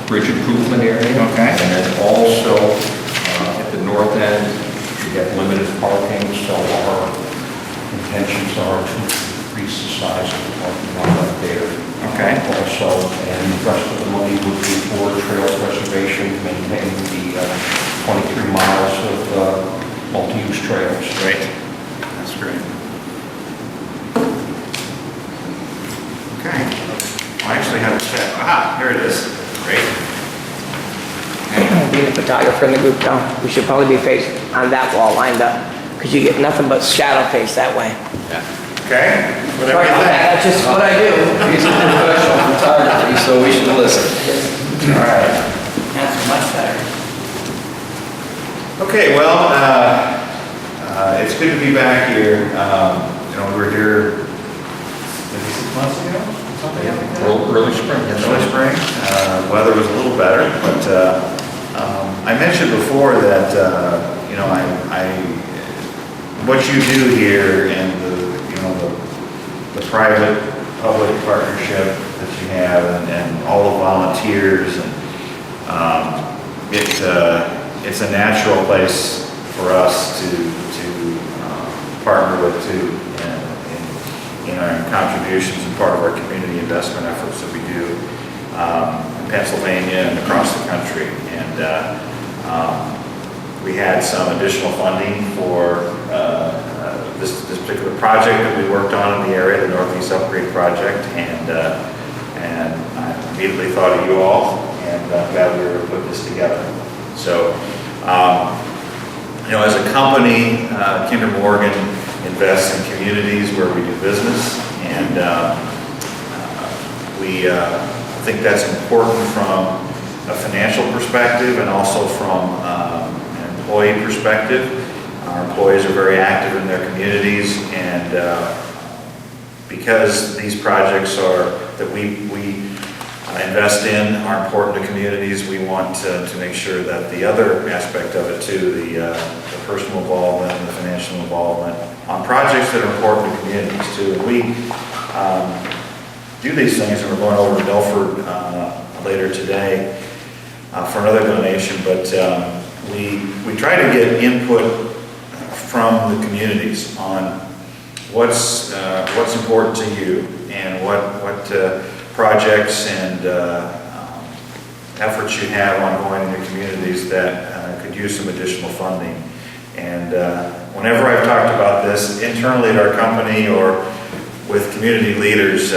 bridge improvement area. Okay. And then also at the north end, we have limited parking, so our intentions are to increase the size of the parking lot up there. Okay. Also, and the rest of the money would be for trail preservation, maintaining the 23 miles of multi-use trails. Great. That's great. Okay. I actually have a check. Aha, here it is. Great. Being a photographer in the group, though, we should probably be facing on that wall lined up, because you get nothing but shadow face that way. Okay. Whatever Sorry you about think. that, that's just what I do. He's a professional photography, so we should listen. All right. That's much better. Okay, well, it's good to be back here. You know, we were here maybe 6 months ago, something like that. Early spring. In early spring. Weather was a little better, but I mentioned before that, you know, what you do here and the private-public partnership that you have and all the volunteers, and it's a natural place for us to partner with too in our contributions and part of our community investment efforts that we do in Pennsylvania and across the country. And we had some additional funding for this particular project that we worked on in the area, the Northeast Upgrade Project, and I immediately thought of you all, and I'm glad we were able to put this together. So, you know, as a company, Kinder Morgan invests in communities where we do business, and we think that's important from a financial perspective and also from an employee perspective. Our employees are very active in their communities, and because these projects that we invest in are important to communities, we want to make sure that the other aspect of it too, the personal involvement and the financial involvement on projects that are important to communities too. And we do these things, and we're going over to Milford later today for another donation, but we try to get input from the communities on what's important to you and what projects and efforts you have ongoing in your communities that could use some additional funding. And whenever I've talked about this internally at our company or with community leaders,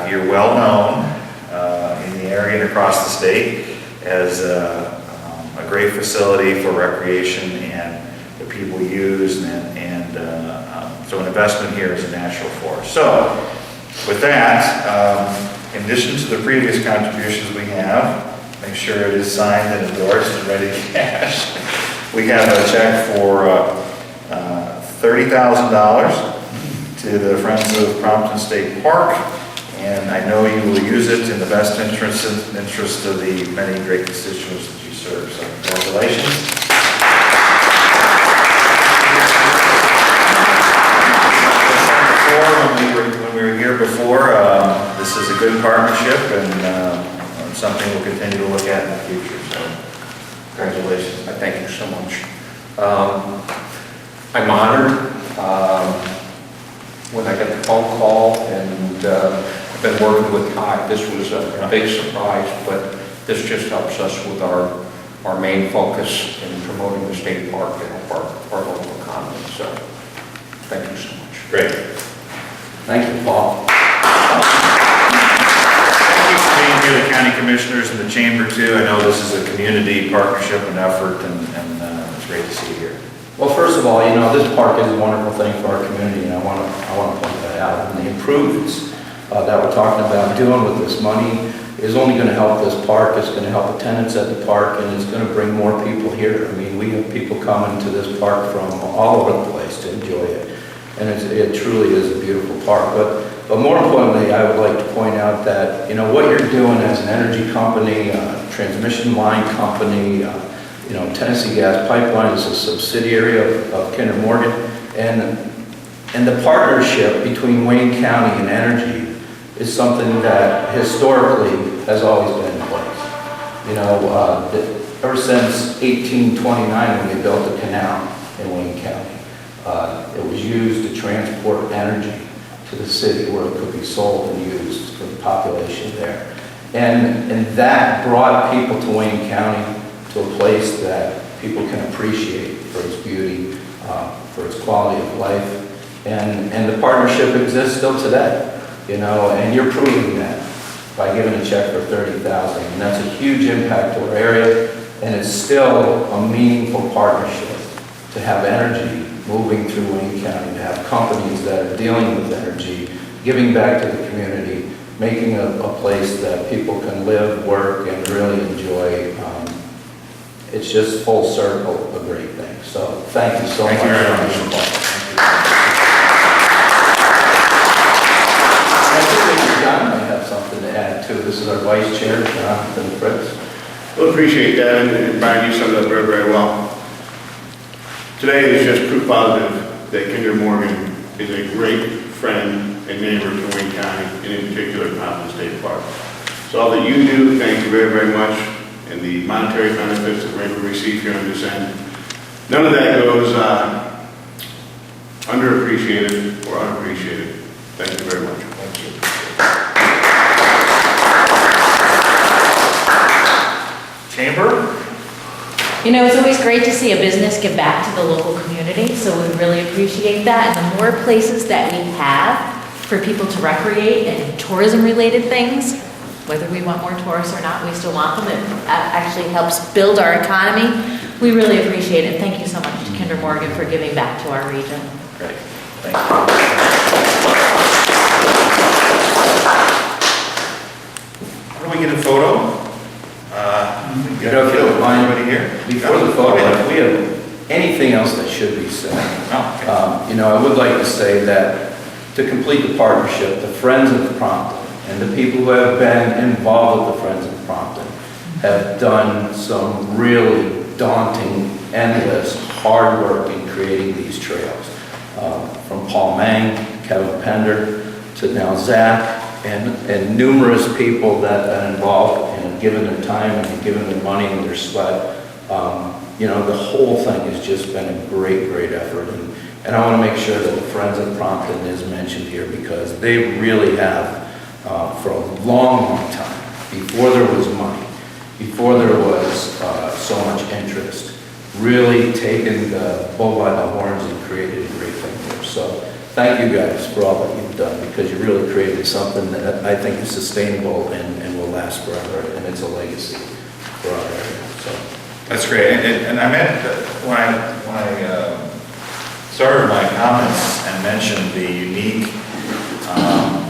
you're well known in the area and across the state as a great facility for recreation and that people use, and so an investment here is a natural for us. So with that, in addition to the previous contributions we have, make sure it is signed and endorsed and ready to cash. We have a check for $30,000 to the Friends of Prompton State Park, and I know you will use it in the best interest of the many great constituents that you serve. So congratulations. When we were here before, this is a good partnership and something we'll continue to look at in the future. So, congratulations. I thank you so much. I'm honored when I got the phone call, and I've been working with Kai. This was a big surprise, but this just helps us with our main focus in promoting the state park and help our local economy. So, thank you so much. Great. Thank you, Paul. Thank you for being here, the county commissioners and the chamber too. I know this is a community partnership and effort, and it's great to see you here. Well, first of all, you know, this park is a wonderful thing for our community, and I want to point that out. And the improvements that we're talking about doing with this money is only going to help this park. It's going to help the tenants at the park, and it's going to bring more people here. I mean, we have people coming to this park from all over the place to enjoy it. And it truly is a beautiful park. But more importantly, I would like to point out that, you know, what you're doing as an energy company, transmission line company, you know, Tennessee Gas Pipeline is a subsidiary of Kinder Morgan, and the partnership between Wayne County and energy is something that historically has always been in place. You know, ever since 1829, when they built the canal in Wayne County, it was used to transport energy to the city where it could be sold and used for the population there. And that brought people to Wayne County to a place that people can appreciate for its beauty, for its quality of life. And the partnership exists still today, you know, and you're proving that by giving a check for $30,000. And that's a huge impact to our area, and it's still a meaningful partnership to have energy moving through Wayne County, to have companies that are dealing with energy, giving back to the community, making a place that people can live, work, and really enjoy. It's just full circle, a great thing. So thank you so much. Thank you very much. I think that John might have something to add too. This is our vice chair, Jonathan Fritz. Well, appreciate that, and Brian, you summed it up very, very well. Today is just proof positive that Kinder Morgan is a great friend and neighbor to Wayne County, and in particular, Prompton State Park. So all that you do, thank you very, very much, and the monetary benefits that we're able to receive here on this end, none of that goes underappreciated or unappreciated. Thank you very much. Thank you. Chamber? You know, it's always great to see a business give back to the local community, so we really appreciate that. And the more places that we have for people to recreate and tourism-related things, whether we want more tourists or not, we still want them. It actually helps build our economy. We really appreciate it. Thank you so much to Kinder Morgan for giving back to our region. Great. Thank you. How do we get a photo? You know, if you don't mind, Anybody here? before the photo, if we have anything else that should be said. Oh, okay. You know, I would like to say that to complete the partnership, the Friends of Prompton and the people who have been involved with the Friends of Prompton have done some really daunting, endless, hard work in creating these trails. From Paul Mang, Kevin Pender, to now Zach, and numerous people that have been involved and have given their time and have given their money and their sweat. You know, the whole thing has just been a great, great effort. And I want to make sure that the Friends of Prompton is mentioned here because they really have, for a long, long time, before there was money, before there was so much interest, really taken the bull by the horns and created a great thing here. So thank you guys for all that you've done because you really created something that I think is sustainable and will last forever, and it's a legacy for our area. So. That's great. And I meant that when I started my comments and mentioned the unique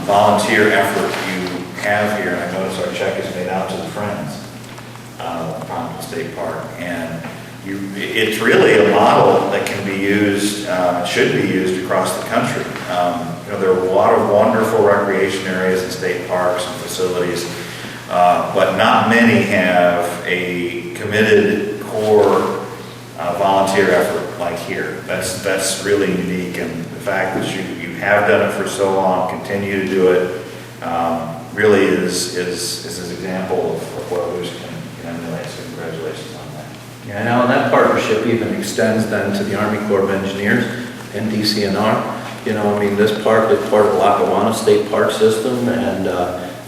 volunteer effort you have here, and I notice our check is made out to the Friends of Prompton State Park, and it's really a model that can be used, should be used across the country. You know, there are a lot of wonderful recreation areas and state parks and facilities, but not many have a committed core volunteer effort like here. That's really unique, and the fact that you have done it for so long, continue to do it, really is an example of what others can emulate. So congratulations on that. Yeah, now that partnership even extends then to the Army Corps of Engineers and DCNR. You know, I mean, this park is part of the Lackawanna State Park System, and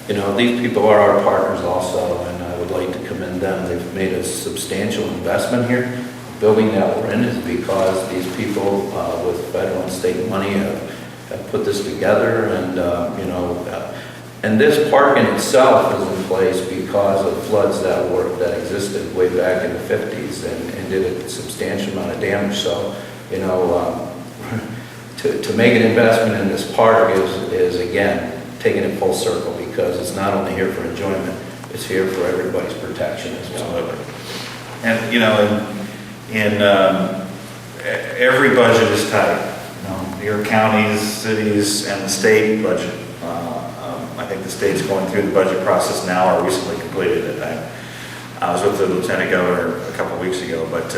you know, these people are our partners also, and I would like to commend them. They've made a substantial investment here. The building that we're in is because these people with federal and state money have put this together, and you know, and this park in itself is in place because of floods that existed way back in the 50s and did a substantial amount of damage. So, you know, to make an investment in this park is again taking it full circle because it's not only here for enjoyment, it's here for everybody's protection as well. Absolutely. And you know, in every budget is tight. You know, your counties, cities, and the state budget. I think the state's going through the budget process now, or recently completed it. I was with the Lieutenant Governor a couple of weeks ago, but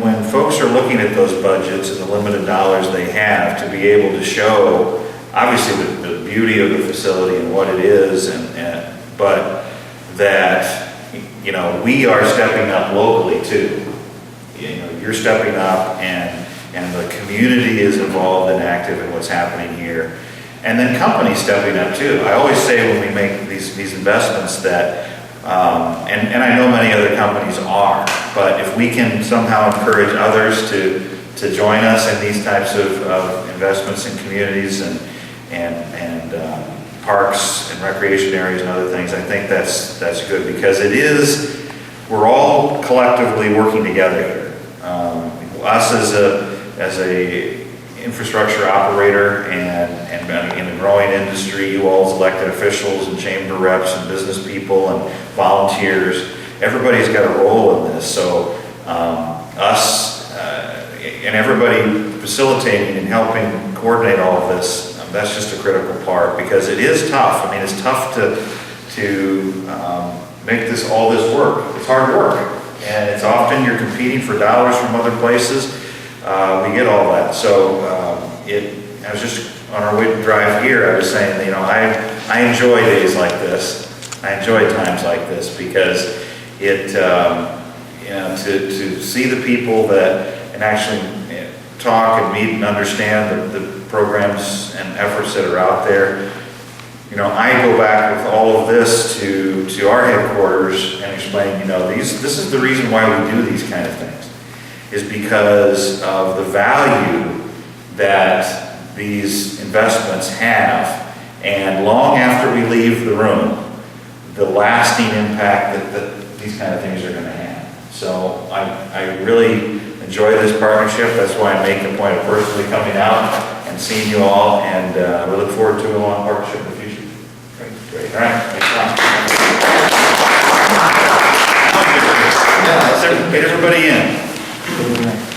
when folks are looking at those budgets and the limited dollars they have, to be able to show obviously the beauty of the facility and what it is, but that, you know, we are stepping up locally too. You know, you're stepping up and the community is involved and active in what's happening here. And then companies stepping up too. I always say when we make these investments that, and I know many other companies are, but if we can somehow encourage others to join us in these types of investments in communities and parks and recreation areas and other things, I think that's good, because we're all collectively working together here. Us as a infrastructure operator and in a growing industry, you all as elected officials and chamber reps and business people and volunteers, everybody's got a role in this. So us and everybody facilitating and helping coordinate all of this, that's just a critical part, because it is tough. I mean, it's tough to make all this work. It's hard work. And it's often you're competing for dollars from other places. We get all that. So I was just on our way to drive here, I was saying, you know, I enjoy days like this. I enjoy times like this, because it, you know, to see the people and actually talk and meet and understand the programs and efforts that are out there. You know, I go back with all of this to our headquarters and explain, you know, this is the reason why we do these kind of things, is because of the value that these investments have, and long after we leave the room, the lasting impact that these kind of things are going to have. So I really enjoy this partnership. That's why I make a point of personally coming out and seeing you all, and we look forward to a long partnership in the future. Great. All right. Get everybody in.